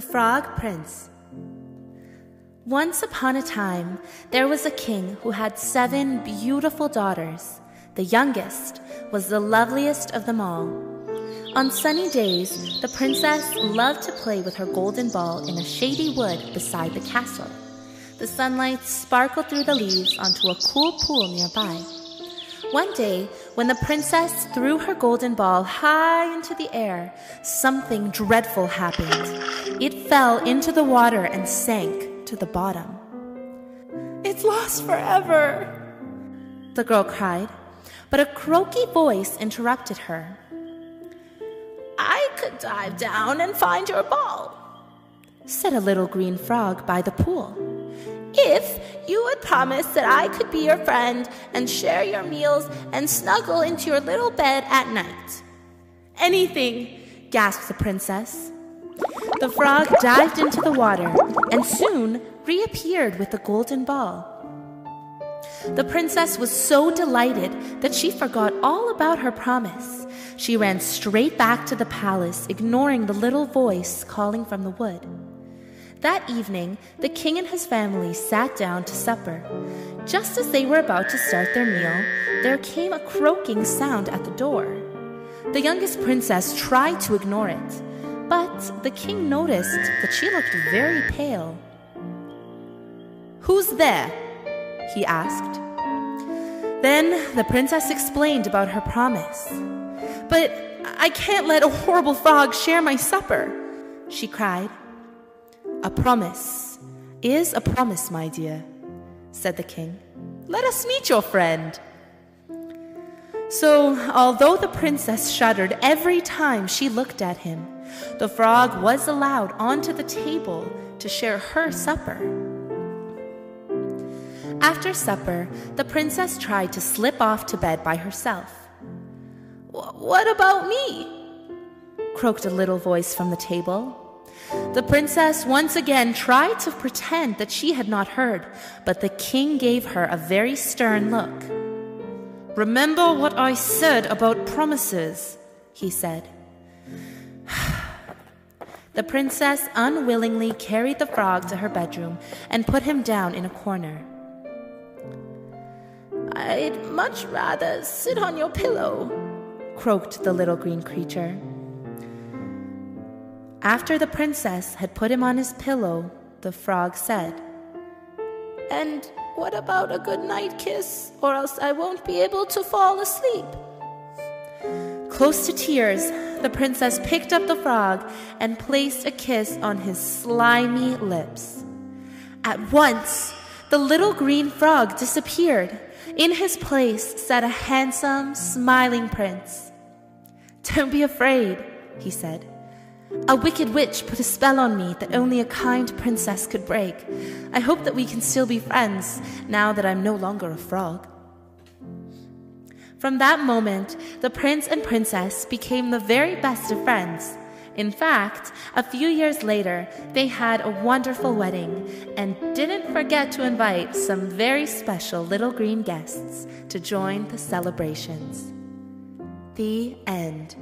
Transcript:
The Frog Prince. Once upon a time, there was a king who had 7 beautiful daughters. The youngest was the loveliest of them all. On sunny days, the princess loved to play with her golden ball in a shady wood beside the castle. The sunlight sparkled through the leaves onto a cool pool nearby. One day, when the princess threw her golden ball high into the air, something dreadful happened. It fell into the water and sank to the bottom. "It's lost forever," the girl cried, but a croaky voice interrupted her. "I could dive down and find your ball," said a little green frog by the pool. "If you would promise that I could be your friend and share your meals and snuggle into your little bed at night." "Anything," gasped the princess. The frog dived into the water and soon reappeared with the golden ball. The princess was so delighted that she forgot all about her promise. She ran straight back to the palace, ignoring the little voice calling from the wood. That evening, the king and his family sat down to supper. Just as they were about to start their meal, there came a croaking sound at the door. The youngest princess tried to ignore it, but the king noticed that she looked very pale. "Who's there?" he asked. Then the princess explained about her promise. "But I can't let a horrible frog share my supper," she cried. "A promise is a promise, my dear," said the king. "Let us meet your friend." So, although the princess shuddered every time she looked at him, the frog was allowed onto the table to share her supper. After supper, the princess tried to slip off to bed by herself. "What about me?" croaked a little voice from the table. The princess once again tried to pretend that she had not heard, but the king gave her a very stern look. "Remember what I said about promises," he said. The princess unwillingly carried the frog to her bedroom and put him down in a corner. "I'd much rather sit on your pillow," croaked the little green creature. After the princess had put him on his pillow, the frog said, "And what about a good night kiss, or else I won't be able to fall asleep?" Close to tears, the princess picked up the frog and placed a kiss on his slimy lips. At once, the little green frog disappeared. In his place sat a handsome, smiling prince. "Don't be afraid," he said. "A wicked witch put a spell on me that only a kind princess could break. I hope that we can still be friends now that I'm no longer a frog." From that moment, the prince and princess became the very best of friends. In fact, a few years later, they had a wonderful wedding and didn't forget to invite some very special little green guests to join the celebrations. The end.